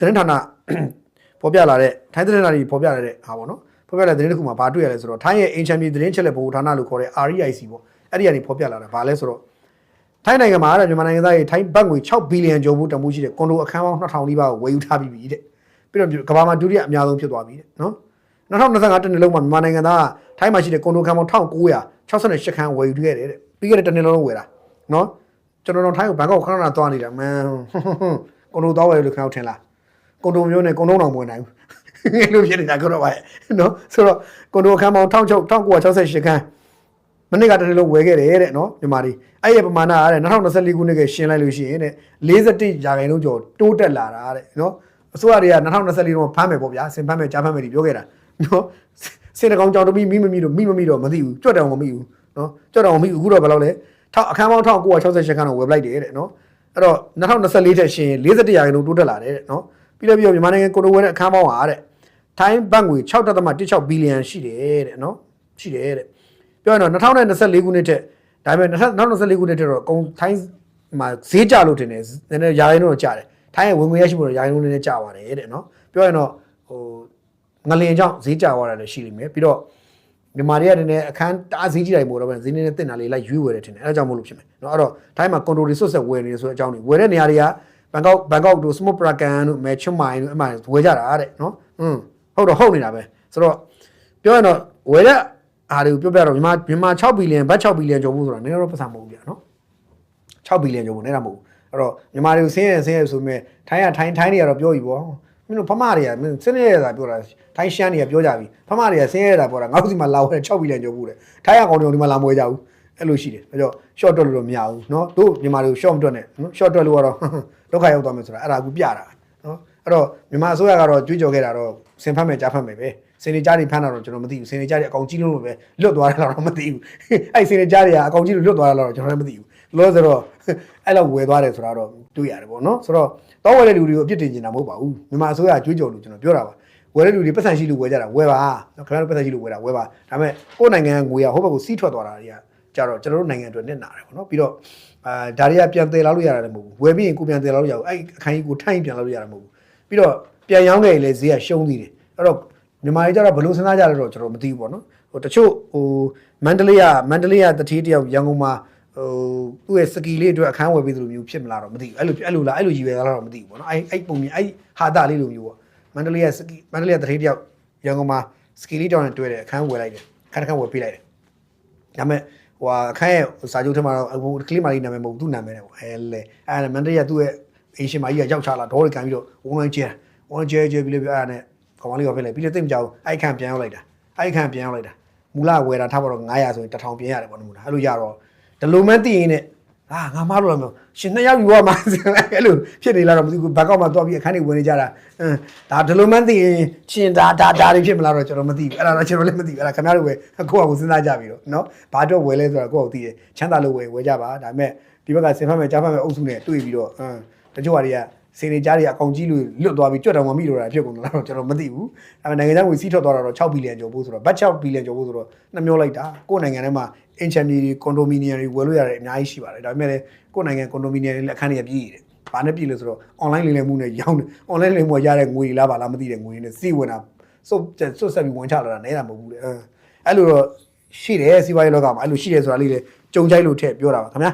သတင်းဌာနပေါ်ပြလာတဲ့ထိုင်းသတင်းဌာနကြီးပေါ်ပြလာတဲ့ဟာပေါ့နော်ပေါ်ပြလာတဲ့သတင်းတစ်ခုမှာဘာတွေ့ရလဲဆိုတော့ထိုင်းရဲ့အင်ချန်ပီသတင်းချက်လက်ဗဟိုဌာနလို့ခေါ်တဲ့ REIC ပေါ့အဲ့ဒီကနေပေါ်ပြလာတာဘာလဲဆိုတော့ထိုင်းနိုင်ငံမှာတဲ့မြန်မာနိုင်ငံသားတွေထိုင်းဘတ်ငွေ6ဘီလီယံကျော်ဖို့တန်ဖိုးရှိတဲ့ကွန်ဒိုအခန်းပေါင်း2000နီးပါးကိုဝယ်ယူထားပြီးပြီတဲ့ပြီးတော့ကမ္ဘာမှာဒုတိယအများဆုံးဖြစ်သွားပြီတဲ့နော်2025တနှစ်လုံးမှာမြန်မာနိုင်ငံသားထိုင်းမှာရှိတဲ့ကွန်ဒိုခန်းပေါင်း1968ခန်းဝယ်ယူခဲ့တယ်တဲ့ပြီးခဲ့တဲ့တနှစ်လုံးဝယ်တာနော်ကျွန်တော်တို့ထိုင်းကိုဘန်ကောက်ခဏခဏသွားနေတာမန်ကွန်ဒိုသွားဝယ်လို့ခင်ဗျားထင်လားကွန်ဒိုမျိုးနဲ့ကွန်ဒိုတော်မဝင်နိုင်ဘူးလို့ဖြစ်နေတာကတော့ပါနော်ဆိုတော့ကွန်ဒိုအခန်းပေါင်း1968ခန်းမနေ့ကတနေ့လုံးဝယ်ခဲ့တယ်တဲ့နော်မြန်မာတွေအဲ့ရဲ့ပမာဏအားတဲ့2024ခုနှစ်ကရှင်းလိုက်လို့ရှိရင်တဲ့41ရာခိုင်နှုန်းကျော်တိုးတက်လာတာတဲ့နော်အစိုးရတွေက2024တော့ဖမ်းမယ်ပေါ့ဗျာစင်ဖမ်းမယ်ကြားဖမ်းမယ်ဒီပြောခဲ့တာနော်စင်တကောင်ကြောင်တမီမိမမိတော့မသိဘူးကြွတ်တောင်မမိဘူးနော်ကြွတ်တောင်မမိဘူးအခုတော့ဘယ်လောက်လဲအခန်းပေါင်း1968ခန်းတော့ဝယ်လိုက်တယ်တဲ့နော်အဲ့တော့2024ထက်ရှင်41ရာခိုင်နှုန်းတိုးတက်လာတယ်တဲ့နော်ပြီးတော့မြန်မာနိုင်ငံကိုလိုဝယ်တဲ့အခန်းပေါင်းဟာတဲ့ထိုင်းဘတ်ငွေ6.16ဘီလီယံရှိတယ်တဲ့နော်ရှိတယ်တဲ့ပြောရင်တော့2024ခုနှစ်ထက်ဒါပေမဲ့2024ခုနှစ်ထက်တော့ကုန်ထိုင်းမှာဈေးကျလို့တင်တယ်နည်းနည်းရာခိုင်နှုန်းတော့ကျတယ်ထိုင်းရဲ့ဝင်ငွေရရှိမှုတော့ရာခိုင်နှုန်းနည်းနည်းကျသွားတယ်တဲ့နော်ပြောရင်တော့ငလင်ကြောင့်ဈေးကျသွားတာလည်းရှိလိမ့်မယ်ပြီးတော့မြန်မာတွေကနည်းနည်းအခန်းတားဈေးကြီးတိုင်းမို့တော့ဈေးနည်းနည်းတင်တာလေးလိုက်ရွေးဝယ်တယ်ထင်တယ်အဲဒါကြောင့်မို့လို့ဖြစ်မယ်နော်အဲ့တော့ထိုင်းမှာကွန်ဒိုရီဆွတ်ဆက်ဝယ်နေဆိုတဲ့အကြောင်းတွေဝယ်တဲ့နေရာတွေကဘန်ကောက်တို့စမုတ်ပရာကန်တို့မဲချွတ်မိုင်တို့အမှဝယ်ကြတာတဲ့နော်ဟုတ်နေတာပဲဆိုတော့ပြောရင်တော့ဝယ်တဲ့အားတွေကိုပြောပြတော့မြန်မာ6ဘီလီယံဘတ်6ဘီလီယံကျော်ဖို့ဆိုတာနည်းတော့ပတ်စံမဟုတ်ဘူးဗျာနော်6ဘီလီယံကျော်ဖို့နေတာမဟုတ်ဘူးအဲ့တော့မြန်မာတွေကိုဆင်းရဲဆိုပေမဲ့ထိုင်းတွေကတော့ပြောပြီပေါ့မင်းတို့ဖမတွေကမင်းဆင်းရဲတာပြောတာထိုင်းရှမ်းတွေကပြောကြပြီဖမတွေကဆင်းရဲတာပြောတာငါ့စီမှာလာဝယ်6ဘီလီယံကျော်ဖို့တဲ့ထိုင်းအကောင်တွေဒီမှာလာမဝယ်ကြဘူးအဲ့လိုရှိတယ်အဲ့တော့ short တွက်လို့မရဘူးနော်တို့မြန်မာတွေကို short တွက်နေနော် short တွက်လို့ကတော့ဒုက္ခရောက်သွားမယ်ဆိုတာအဲ့ဒါကူပြတာနော်အဲ့တော့မြန်မာအစိုးရကတော့ကြွေးကြော်ခဲ့တာတော့စင်ဖတ်မယ်ကြားဖတ်မယ်ပဲစင်နေကြားတွေဖမ်းတာတော့ကျွန်တော်မသိဘူးစင်နေကြားတွေအကောင်ကြီးလုံးလို့ပဲလွတ်သွားတယ်တော့မသိဘူးအဲ့စင်နေကြားတွေကအကောင်ကြီးလို့လွတ်သွားတယ်တော့ကျွန်တော်လည်းမသိဘူးလို့ဆိုတော့အဲ့လောက်ဝယ်သွားတယ်ဆိုတာတော့တွေ့ရတယ်ပေါ့နော်ဆိုတော့တော့ဝယ်တဲ့လူတွေကိုအပြစ်တင်နေတာမဟုတ်ပါဘူးမြန်မာအစိုးရကြွေးကြော်လို့ကျွန်တော်ပြောတာပါဝယ်တဲ့လူတွေပတ်စံရှိလို့ဝယ်ကြတာဝယ်ပါနော်ခင်ဗျားတို့ပတ်စံရှိလို့ဝယ်တာဝယ်ပါဒါပေမဲ့ကိုယ့်နိုင်ငံကငွေရဟိုဘက်ကိုစီးထွက်သွားတာတွေကကြတော့ကျွန်တော်တို့နိုင်ငံအတွက်နစ်နာတယ်ပေါ့နော်ပြီးတော့ဒါတွေကပြန်တည်လာလို့ရတာလည်းမဟုတ်ဘူးဝယ်ပြီးရင်ကိုပြန်တည်လာလို့ရဘူးအဲ့အခန်းကြီးကိုထိုင်းပြန်လာလို့ရတာမဟုတ်ဘူးပြီးတော့ပြန်ရောင်းခဲ့ရင်လည်းဈေးကရှုံးသေးတယ်အဲ့တော့မြန်မာတွေကြတော့ဘလို့စဉ်းစားကြတယ်တော့ကျွန်တော်မသိဘူးပေါ့နော်ဟိုတချို့မန္တလေးကတတိတယောက်ရန်ကုန်မှာသူ့ရဲ့စကီလေးအတွက်အခန်းဝယ်ပေးသလိုမျိုးဖြစ်မလားတော့မသိဘူးအဲ့လိုကြီးပဲလားတော့မသိဘူးပေါ့နော်အဲ့ပုံမြင်အဲ့ဟာတာလေးလိုမျိုးပေါ့မန္တလေးကတတိတယောက်ရန်ကုန်မှာစကီလေးတောင်းနဲ့တွေ့တယ်အခန်းဝယ်လိုက်တယ်အခန်းဝယ်ပေးလိုက်တယ်ဒါပေမဲ့ဟိုအခန်းရဲ့စာချုပ်ထဲမှာတော့ကလေးမလေးနာမည်မဟုတ်သူ့နာမည်နဲ့ပေါ့အဲ့မန္တလေးကသူ့ရဲ့အင်ရှင်မကြီးကရောက်ချလာဒေါ်တွေကန်ပြီးတော့ဝုန်းလုံးကျဲပြီးလို့ပြောအဲ့ဒါနဲ့ကောင်မလေးကဖြစ်လိုက်ပြီးတော့သိမကြောက်အဲ့ခန့်ပြန်ရောက်လိုက်တာမူလဝယ်တာထားပါတော့900ဆိုရင်1000ပြန်ရတယ်ပေါ့နော်မူလအဲ့လိုရတော့ဒီလိုမှသိရင်နဲ့ငါမလို့လားမရှင်2ယောက်ယူရမှာအဲ့လိုဖြစ်နေလားတော့မသိဘူးဘက်ကောက်မှာသွားပြီးအခန်းတွေဝင်နေကြတာဒါဒီလိုမှသိရင်ရှင်ဒါတွေဖြစ်မလားတော့ကျွန်တော်မသိဘူးအဲ့ဒါတော့ကျွန်တော်လည်းမသိဘူးအဲ့ဒါခင်ဗျားတို့ပဲကိုယ့်အကူစဉ်းစားကြပြီတော့နော်ဘာတော့ဝယ်လဲဆိုတော့ကိုယ့်အကူသိတယ်ချမ်းသာလို့ဝယ်ကြပါဒါပေမဲ့ဒီဘက်ကစင်ဖတ်မယ်ကြားဖတ်မယ်အုပ်စုနဲ့တွေ့ပြီးတော့တချို့ဟာတွေကစင်နေကြားတွေအကောင်ကြီးလို့လွတ်သွားပြီးကြွတ်တောင်မမိလို့တာဖြစ်ကုန်လားတော့ကျွန်တော်မသိဘူးဒါပေမဲ့နိုင်ငံခြားငွေစီးထွက်သွားတာတော့6ဘီလီယံကျော်ဖို့ဆိုတော့ဘတ်6ဘီလီယံကျော်ဖို့ဆိုတော့နှမျောလိုက်တာကိုယ့်နိုင်ငံထဲမှာအင်ချန်ပီကွန်ဒိုမီနီယံတွေဝယ်လို့ရတယ်အများကြီးရှိပါတယ်ဒါပေမဲ့လည်းကိုယ့်နိုင်ငံကွန်ဒိုမီနီယံတွေလည်းအခန်းတွေကပြည့်ရတယ်ဘာနဲ့ပြည့်လို့ဆိုတော့ online လိမ်လည်မှုနဲ့ရောင်းတယ် online လိမ်မှုရတဲ့ငွေလားပါလားမသိတဲ့ငွေနဲ့စီးဝင်တာစွတ်ဆက်ပြီးဝင်ချလာတာနဲတာမဟုတ်ဘူးလေအဲ့လိုတော့ရှိတယ်စီးပွားရေးလောကမှာအဲ့လိုရှိတယ်ဆိုတာလေးလေကြုံကြိုက်လို့ထည့်ပြောတာပါခင်ဗျာ